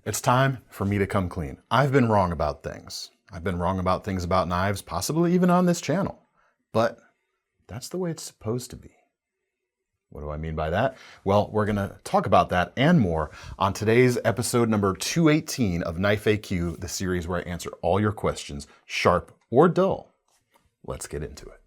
It's time for me to come clean. I've been wrong about things. I've been wrong about things about knives, possibly even on this channel. But that's the way it's supposed to be. What do I mean by that? Well, we're going to talk about that and more on today's episode number 218 of Knife AQ, the series where I answer all your questions, sharp or dull. Let's get into it.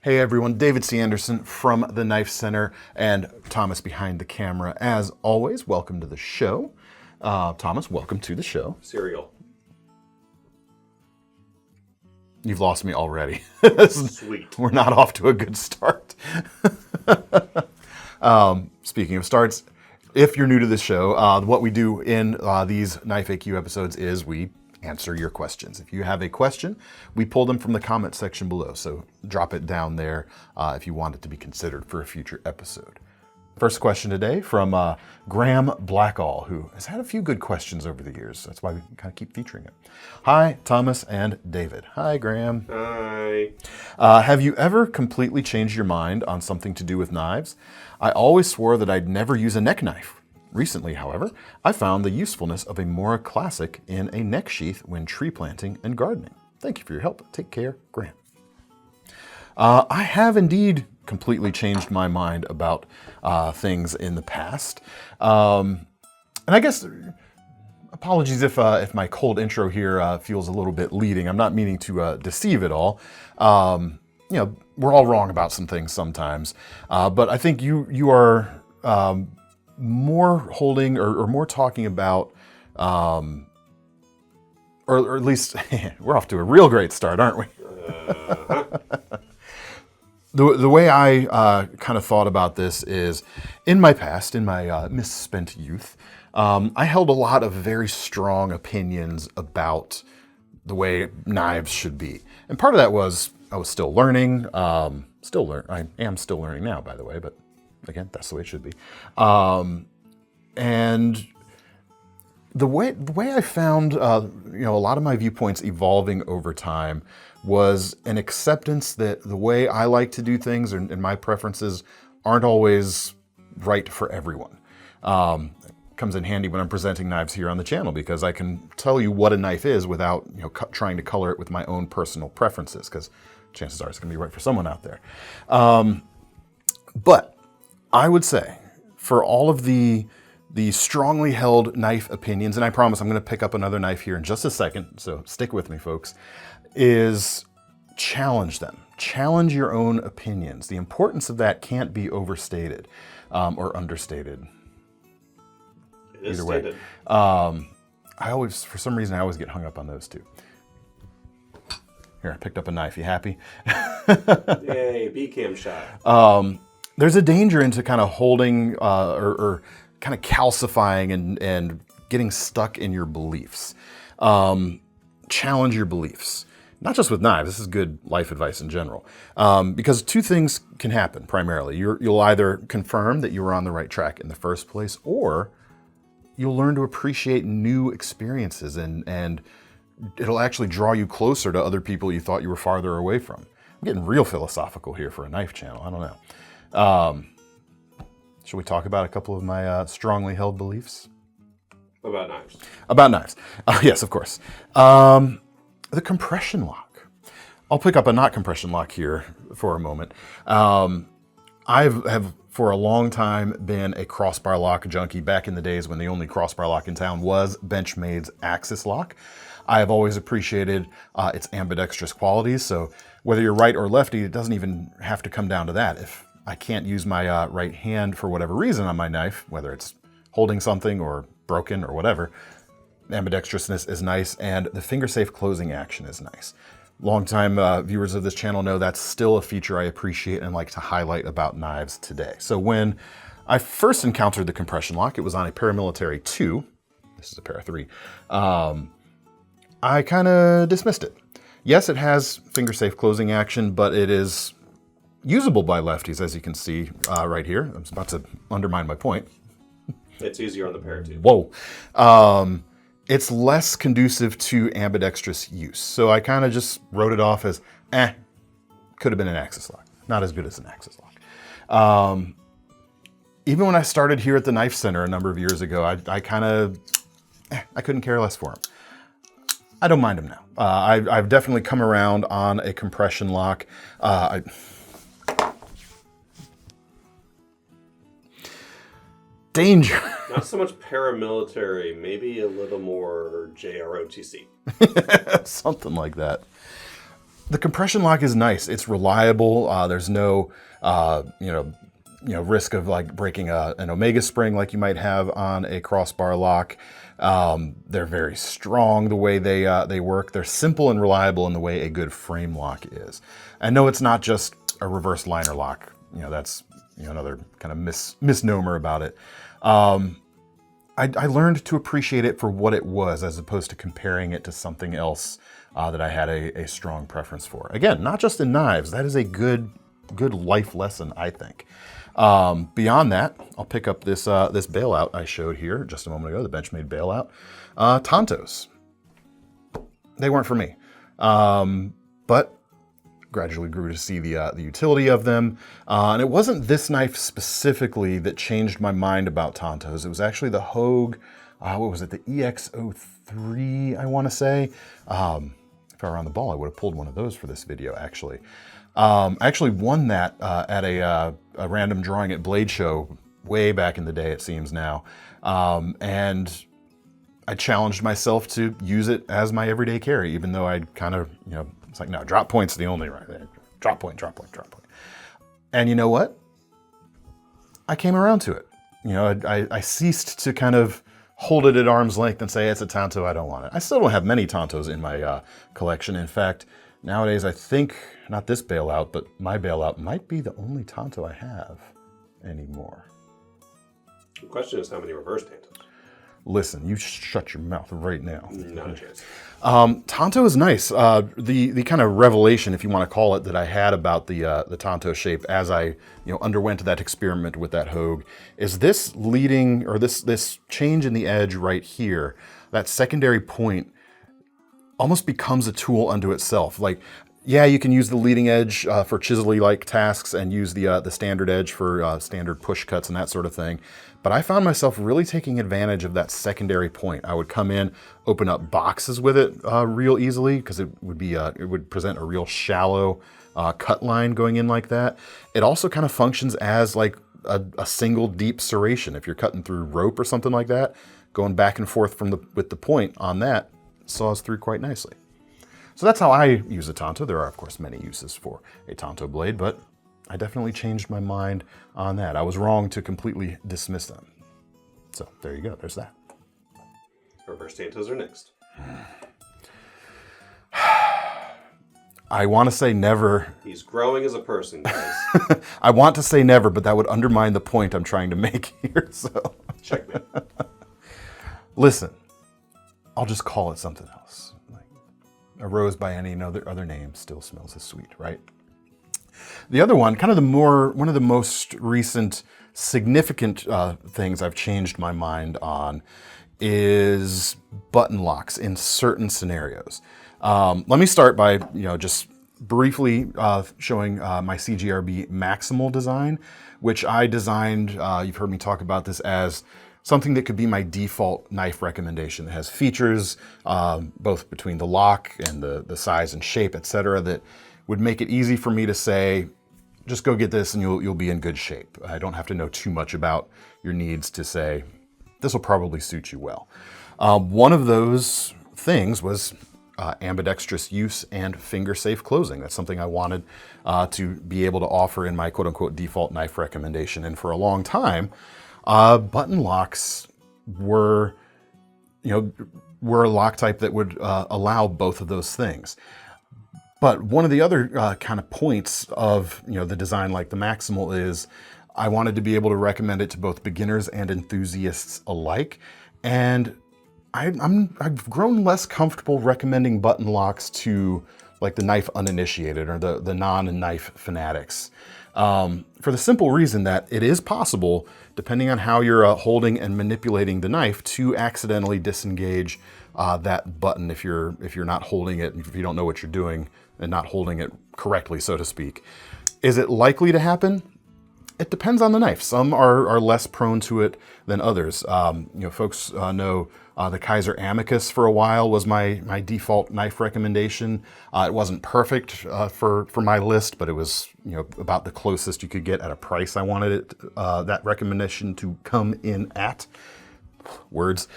Hey everyone, David C. Anderson from the KnifeCenter and Thomas behind the camera. As always, welcome to the show. Thomas, welcome to the show. Cereal. You've lost me already. Sweet. We're not off to a good start. Speaking of starts, if you're new to this show, what we do in these Knife AQ episodes is we answer your questions. If you have a question, we pull them from the comment section below. So drop it down there if you want it to be considered for a future episode. First question today from Graham Blackall, who has had a few good questions over the years. That's why we kind of keep featuring it. Hi, Thomas and David. Hi, Graham. Hi. Have you ever completely changed your mind on something to do with knives? I always swore that I'd never use a neck knife. Recently, however, I found the usefulness of a Mora Classic in a neck sheath when tree planting and gardening. Thank you for your help. Take care, Graham. I have indeed completely changed my mind about things in the past. And I guess, apologies if my cold intro here feels a little bit leading. I'm not meaning to deceive at all. We're all wrong about some things sometimes. But I think you are more holding or more talking about, or at least we're off to a real great start, aren't we? The way I kind of thought about this is, in my past, in my misspent youth, I held a lot of very strong opinions about the way knives should be. And part of that was I was still learning. I am still learning now, by the way, but again, that's the way it should be. And the way I found a lot of my viewpoints evolving over time was an acceptance that the way I like to do things and my preferences aren't always right for everyone. It comes in handy when I'm presenting knives here on the channel because I can tell you what a knife is without trying to color it with my own personal preferences, because chances are it's going to be right for someone out there. But I would say for all of the strongly held knife opinions, and I promise I'm going to pick up another knife here in just a second, so stick with me, folks, is challenge them. Challenge your own opinions. The importance of that can't be overstated or understated. It is Either way. Stated. For some reason, I always get hung up on those two. Here, I picked up a knife. You happy? Yay, B-cam shot. There's a danger into kind of holding or kind of calcifying and getting stuck in your beliefs. Challenge your beliefs. Not just with knives, this is good life advice in general. Because two things can happen primarily. You'll either confirm that you were on the right track in the first place, or you'll learn to appreciate new experiences and it'll actually draw you closer to other people you thought you were farther away from. I'm getting real philosophical here for a knife channel, I don't know. Should we talk about a couple of my strongly held beliefs? About knives. About knives. Yes, of course. The compression lock. I'll pick up a not compression lock here for a moment. I have for a long time been a crossbar lock junkie back in the days when the only crossbar lock in town was Benchmade's Axis lock. I have always appreciated its ambidextrous qualities, so whether you're right or lefty, it doesn't even have to come down to that. If I can't use my right hand for whatever reason on my knife, whether it's holding something or broken or whatever, ambidextrousness is nice, and the finger-safe closing action is nice. Longtime viewers of this channel know that's still a feature I appreciate and like to highlight about knives today. So when I first encountered the compression lock, it was on a Paramilitary 2. This is a Para 3. I kind of dismissed it. Yes, it has finger-safe closing action, but it is usable by lefties, as you can see right here. I was about to undermine my point. It's easier on the Para 2. Whoa. It's less conducive to ambidextrous use. So I kind of just wrote it off as, Could have been an axis lock. Not as good as an axis lock. Even when I started here at the KnifeCenter a number of years ago, I kind of, I couldn't care less for them. I don't mind them now. I've definitely come around on a compression lock. Danger. Not so much paramilitary, maybe a little more JROTC. Something like that. The compression lock is nice. It's reliable. There's no, risk of like breaking an Omega spring like you might have on a crossbar lock. They're very strong the way they work. They're simple and reliable in the way a good frame lock is. I know it's not just a reverse liner lock. That's another kind of misnomer about it. I learned to appreciate it for what it was as opposed to comparing it to something else that I had a strong preference for. Again, not just in knives. That is a good life lesson, I think. Beyond that, I'll pick up this bailout I showed here just a moment ago, the Benchmade bailout. Tontos. They weren't for me, but gradually grew to see the utility of them. And it wasn't this knife specifically that changed my mind about Tontos. It was actually the Hogue, what was it, the EX03, I want to say. If I were on the ball, I would have pulled one of those for this video, actually. I actually won that at a random drawing at Blade Show way back in the day, it seems now. And I challenged myself to use it as my everyday carry, even though I'd kind of, it's like, no, drop point's the only right there. Drop point. And you know what? I came around to it. I ceased to kind of hold it at arm's length and say, it's a Tonto, I don't want it. I still don't have many Tontos in my collection. In fact, nowadays, I think, not this bailout, but my bailout might be the only Tonto I have anymore. The question is how many reverse Tontos? Listen, you shut your mouth right now. Not a chance. Tonto is nice. The kind of revelation, if you want to call it, that I had about the Tonto shape as I underwent that experiment with that Hogue is this leading, or this change in the edge right here, that secondary point almost becomes a tool unto itself. Like, yeah, you can use the leading edge for chisel-like tasks and use the standard edge for standard push cuts and that sort of thing. But I found myself really taking advantage of that secondary point. I would come in, open up boxes with it real easily because it would present a real shallow cut line going in like that. It also kind of functions as like a single deep serration. If you're cutting through rope or something like that, going back and forth with the point on that saws through quite nicely. So that's how I use a Tonto. There are, of course, many uses for a Tonto blade, but I definitely changed my mind on that. I was wrong to completely dismiss them. So there you go. There's that. Reverse Tontos are next. I want to say never. He's growing as a person, guys. I want to say never, but that would undermine the point I'm trying to make here. So Checkmate. Listen, I'll just call it something else. A rose by any other name still smells as sweet, right? The other one, kind of one of the most recent significant things I've changed my mind on is button locks in certain scenarios. Let me start by just briefly showing my CGRB Maximal design, which I designed. You've heard me talk about this as something that could be my default knife recommendation. It has features, both between the lock and the size and shape, etc., that would make it easy for me to say, just go get this and you'll be in good shape. I don't have to know too much about your needs to say, this will probably suit you well. One of those things was ambidextrous use and finger-safe closing. That's something I wanted to be able to offer in my quote-unquote default knife recommendation. And for a long time, button locks were a lock type that would allow both of those things. But one of the other kind of points of the design like the Maximal is I wanted to be able to recommend it to both beginners and enthusiasts alike. And I've grown less comfortable recommending button locks to like the knife uninitiated or the non-knife fanatics. For the simple reason that it is possible, depending on how you're holding and manipulating the knife, to accidentally disengage that button if you're not holding it, and if you don't know what you're doing and not holding it correctly, so to speak. Is it likely to happen? It depends on the knife. Some are less prone to it than others. Folks know the Kaiser Amicus for a while was my default knife recommendation. It wasn't perfect for my list, but it was about the closest you could get at a price I wanted it that recommendation to come in at. Words.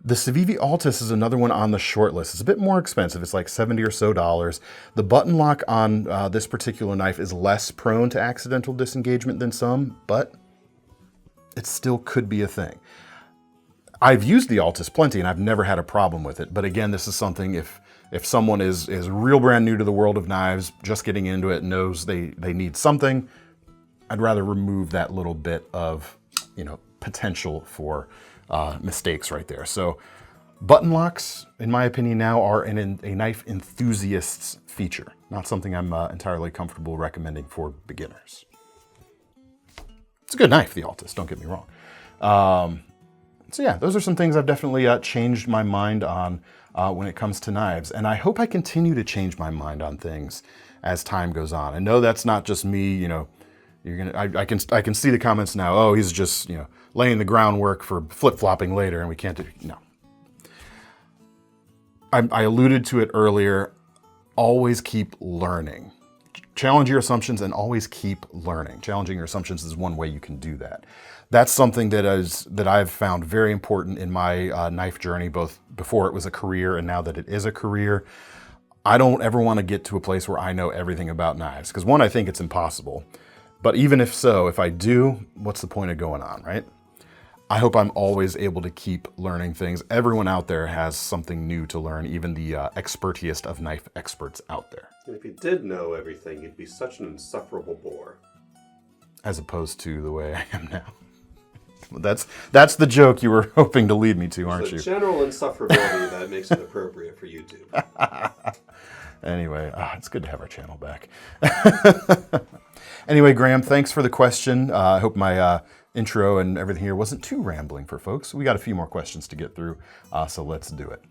The Civivi Altus is another one on the short list. It's a bit more expensive. It's like $70 or so. The button lock on this particular knife is less prone to accidental disengagement than some, but it still could be a thing. I've used the Altus plenty and I've never had a problem with it. But again, this is something if someone is real brand new to the world of knives, just getting into it, knows they need something, I'd rather remove that little bit of potential for mistakes right there. So button locks, in my opinion now, are a knife enthusiast's feature, not something I'm entirely comfortable recommending for beginners. It's a good knife, the Altus, don't get me wrong. So yeah, those are some things I've definitely changed my mind on when it comes to knives. And I hope I continue to change my mind on things as time goes on. I know that's not just me, I can see the comments now, oh, he's just, laying the groundwork for flip-flopping later and we can't do, no. I alluded to it earlier, always keep learning. Challenge your assumptions and always keep learning. Challenging your assumptions is one way you can do that. That's something that I've found very important in my knife journey, both before it was a career and now that it is a career. I don't ever want to get to a place where I know everything about knives, because one, I think it's impossible. But even if so, if I do, what's the point of going on, right? I hope I'm always able to keep learning things. Everyone out there has something new to learn, even the expertiest of knife experts out there. And if you did know everything, you'd be such an insufferable bore. As opposed to the way I am now. That's the joke you were hoping to lead me to, aren't you? It's a general insufferability that makes it appropriate for YouTube. Anyway, it's good to have our channel back. Anyway, Graham, thanks for the question. I hope my intro and everything here wasn't too rambling for folks. We got a few more questions to get through, so let's do it.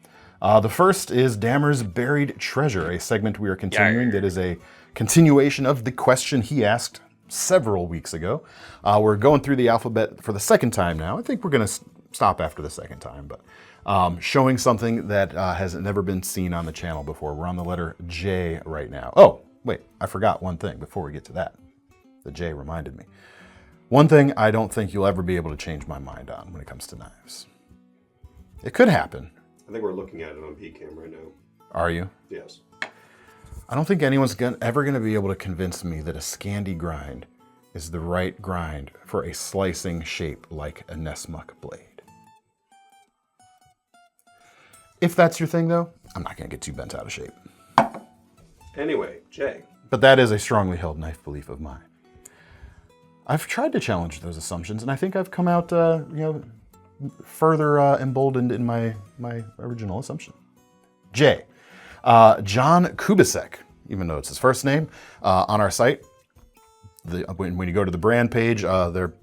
The first is Damyr's Buried Treasure, a segment we are continuing that is a continuation of the question he asked several weeks ago. We're going through the alphabet for the second time now. I think we're going to stop after the second time, but showing something that has never been seen on the channel before. We're on the letter J right now. Oh, wait, I forgot one thing before we get to that. The J reminded me. One thing I don't think you'll ever be able to change my mind on when it comes to knives. It could happen. I think we're looking at it on PCam right now. Are you? Yes. I don't think anyone's ever going to be able to convince me that a Scandi grind is the right grind for a slicing shape like a Nessmuck blade. If that's your thing, though, I'm not going to get too bent out of shape. Anyway, Jay. But that is a strongly held knife belief of mine. I've tried to challenge those assumptions, and I think I've come out, further emboldened in my original assumption. J. John Kubasek, even though it's his first name, on our site. When you go to the brand page, they're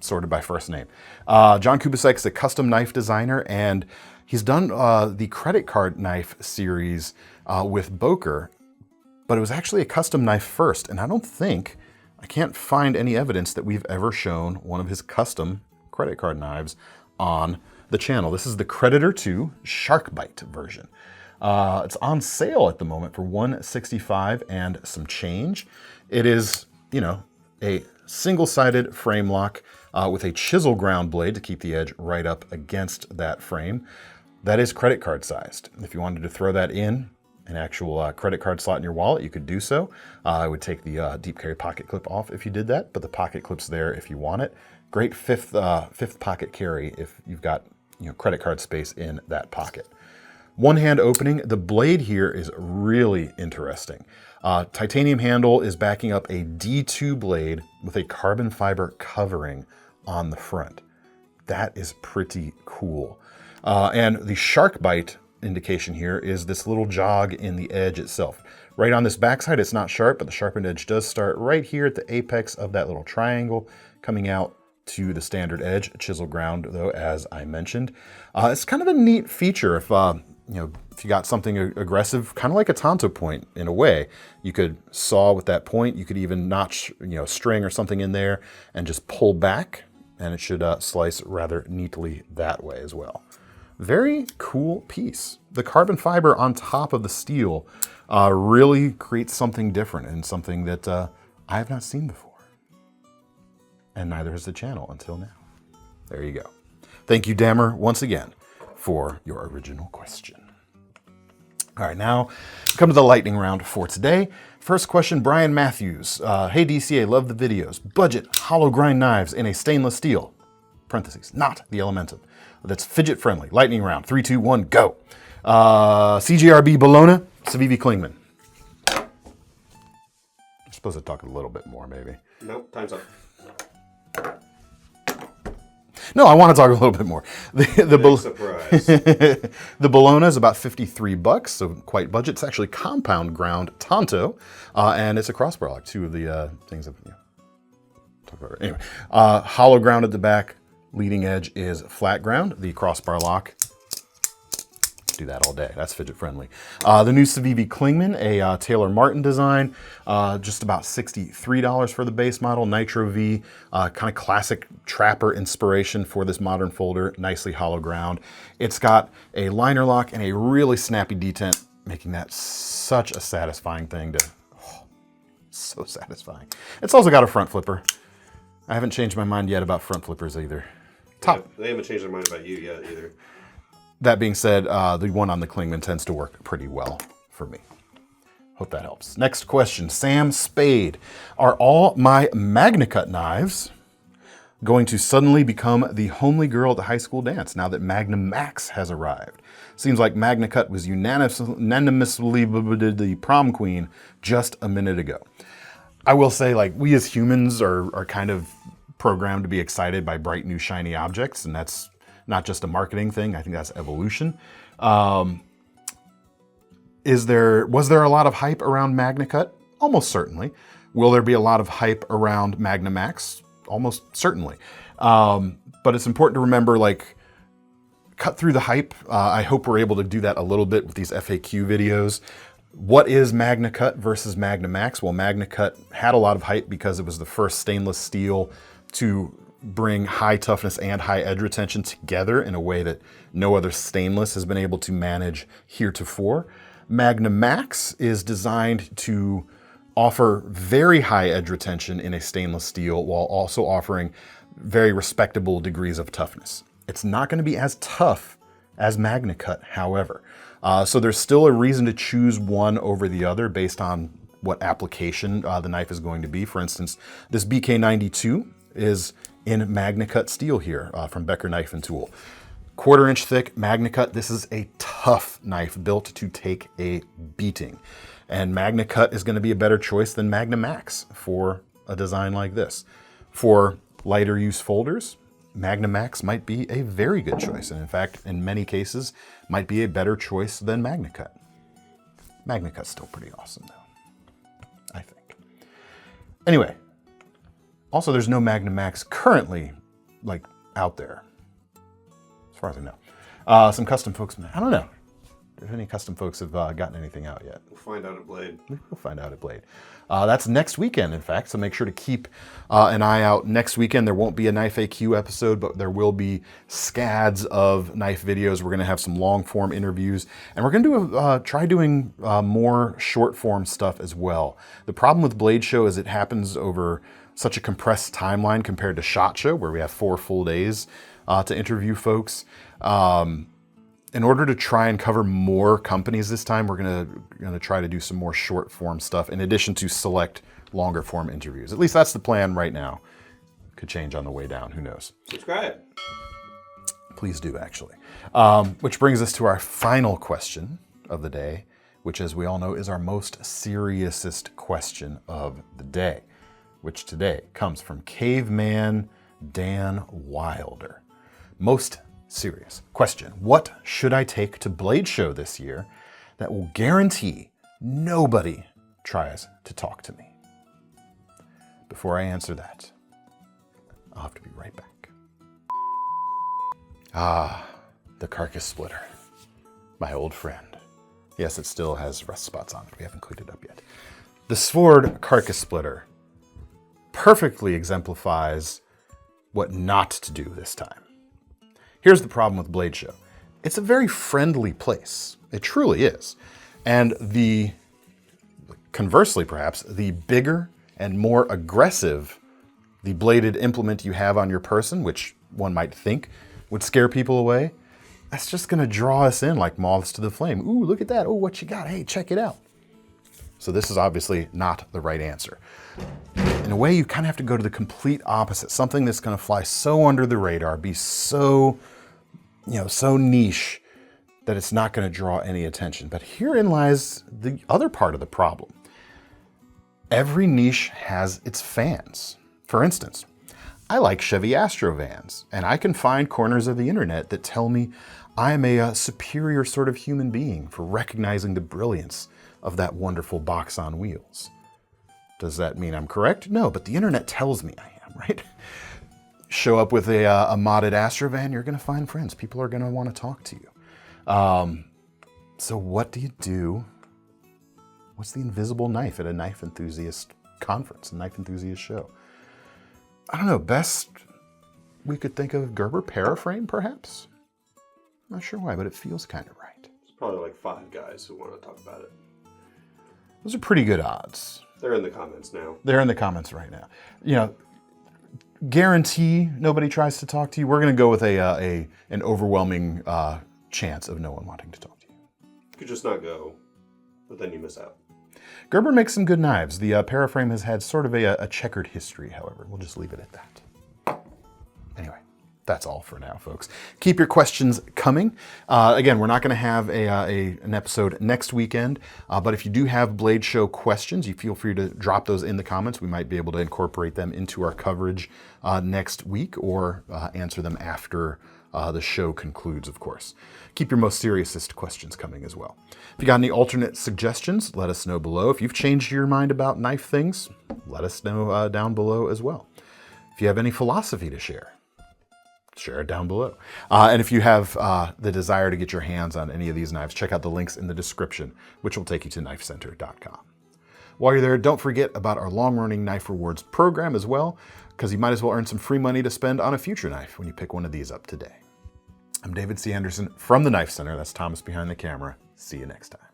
sorted by first name. John Kubasek's a custom knife designer, and he's done the credit card knife series with Boker, but it was actually a custom knife first, and I can't find any evidence that we've ever shown one of his custom credit card knives on the channel. This is the Creditor 2 Sharkbite version. It's on sale at the moment for $165 and some change. It is, a single-sided frame lock with a chisel ground blade to keep the edge right up against that frame. That is credit card sized. If you wanted to throw that in an actual credit card slot in your wallet, you could do so. I would take the deep carry pocket clip off if you did that, but the pocket clip's there if you want it. Great fifth pocket carry if you've got credit card space in that pocket. One hand opening. The blade here is really interesting. Titanium handle is backing up a D2 blade with a carbon fiber covering on the front. That is pretty cool. And the Sharkbite indication here is this little jog in the edge itself. Right on this backside, it's not sharp, but the sharpened edge does start right here at the apex of that little triangle, coming out to the standard edge, chisel ground though, as I mentioned. It's kind of a neat feature. If if you got something aggressive, kind of like a tanto point in a way, you could saw with that point. You could even notch, string or something in there and just pull back, and it should slice rather neatly that way as well. Very cool piece. The carbon fiber on top of the steel really creates something different and something that I have not seen before. And neither has the channel until now. There you go. Thank you, Damyr, once again for your original question. All right, now come to the lightning round for today. First question, Brian Matthews. Hey, DCA, love the videos. Budget hollow grind knives in a stainless steel, parentheses, not the Elementum. That's fidget friendly. Lightning round, 3, 2, 1, go. CGRB Bologna, Civivi Klingman. You're supposed to talk a little bit more, maybe. Nope, time's up. No, I want to talk a little bit more. Big surprise. The Bologna is about $53, so quite budget. It's actually compound ground Tanto, and it's a crossbar lock. Two of the things that talk about. Anyway, hollow ground at the back. Leading edge is flat ground. The crossbar lock. Do that all day. That's fidget friendly. The new Civivi Klingman, a Taylor Martin design, just about $63 for the base model. Nitro V, kind of classic trapper inspiration for this modern folder. Nicely hollow ground. It's got a liner lock and a really snappy detent, making that such a satisfying thing to, so satisfying. It's also got a front flipper. I haven't changed my mind yet about front flippers either. They haven't changed their mind about you yet either. That being said, the one on the Klingman tends to work pretty well for me. Hope that helps. Next question, Sam Spade. Are all my MagnaCut knives going to suddenly become the homely girl at the high school dance now that MagnaMax has arrived? Seems like MagnaCut was unanimously the prom queen just a minute ago. I will say, we as humans are kind of programmed to be excited by bright new shiny objects, and that's not just a marketing thing. I think that's evolution. Was there a lot of hype around MagnaCut? Almost certainly. Will there be a lot of hype around MagnaMax? Almost certainly. But it's important to remember, cut through the hype. I hope we're able to do that a little bit with these FAQ videos. What is MagnaCut versus MagnaMax? Well, MagnaCut had a lot of hype because it was the first stainless steel to bring high toughness and high edge retention together in a way that no other stainless has been able to manage heretofore. MagnaMax is designed to offer very high edge retention in a stainless steel while also offering very respectable degrees of toughness. It's not going to be as tough as MagnaCut, however. So there's still a reason to choose one over the other based on what application the knife is going to be. For instance, this BK92 is in MagnaCut steel here from Becker Knife and Tool. 1/4 inch thick MagnaCut. This is a tough knife built to take a beating. And MagnaCut is going to be a better choice than MagnaMax for a design like this. For lighter use folders, MagnaMax might be a very good choice. And in fact, in many cases, might be a better choice than MagnaCut. MagnaCut's still pretty awesome though, I think. Anyway, also there's no MagnaMax currently out there, as far as I know. Some custom folks, I don't know if any custom folks have gotten anything out yet. We'll find out at Blade. We'll find out at Blade. That's next weekend, in fact, so make sure to keep an eye out. Next weekend, there won't be a Knife AQ episode, but there will be scads of knife videos. We're going to have some long-form interviews, and we're going to try doing more short-form stuff as well. The problem with Blade Show is it happens over such a compressed timeline compared to SHOT Show, where we have 4 full days to interview folks. In order to try and cover more companies this time, we're gonna try to do some more short form stuff in addition to select longer form interviews. At least that's the plan right now. Could change on the way down, who knows? Subscribe. Please do, actually. Which brings us to our final question of the day, which, as we all know, is our most seriousest question of the day, which today comes from Caveman Dan Wilder. Most serious question. What should I take to Blade Show this year that will guarantee nobody tries to talk to me? Before I answer that, I'll have to be right back. The carcass splitter. my old friend. Yes, it still has rust spots on it. We haven't cleaned it up yet. The Sword Carcass Splitter perfectly exemplifies what not to do this time. Here's the problem with Blade Show. It's a very friendly place. It truly is. And conversely perhaps, the bigger and more aggressive the bladed implement you have on your person, which one might think would scare people away, that's just gonna draw us in like moths to the flame. Ooh, look at that. Oh, what you got? Hey, check it out. So this is obviously not the right answer. In a way, you kind of have to go to the complete opposite. Something that's gonna fly so under the radar, be so, so niche that it's not gonna draw any attention. But herein lies the other part of the problem. Every niche has its fans. For instance, I like Chevy Astro vans, and I can find corners of the internet that tell me I'm a superior sort of human being for recognizing the brilliance of that wonderful box on wheels. Does that mean I'm correct? No, but the internet tells me I am, right? Show up with a modded Astro van, you're gonna find friends. People are gonna wanna talk to you. So what do you do? What's the invisible knife at a knife enthusiast conference, a knife enthusiast show? I don't know, best we could think of Gerber Paraframe, perhaps? I'm not sure why, but it feels kind of right. It's probably like 5 guys who want to talk about it. Those are pretty good odds. They're in the comments now. They're in the comments right now. Guarantee nobody tries to talk to you. We're going to go with an overwhelming chance of no one wanting to talk to you. You could just not go, but then you miss out. Gerber makes some good knives. The Paraframe has had sort of a checkered history, however. We'll just leave it at that. Anyway, that's all for now, folks. Keep your questions coming. Again, we're not going to have an episode next weekend, but if you do have Blade Show questions, you feel free to drop those in the comments. We might be able to incorporate them into our coverage next week or answer them after the show concludes, of course. Keep your most seriousest questions coming as well. If you got any alternate suggestions, let us know below. If you've changed your mind about knife things, let us know down below as well. If you have any philosophy to share it down below. And if you have the desire to get your hands on any of these knives, check out the links in the description, which will take you to KnifeCenter.com. While you're there, don't forget about our long-running Knife Rewards program as well, because you might as well earn some free money to spend on a future knife when you pick one of these up today. I'm David C. Anderson from the Knife Center. That's Thomas behind the camera. See you next time.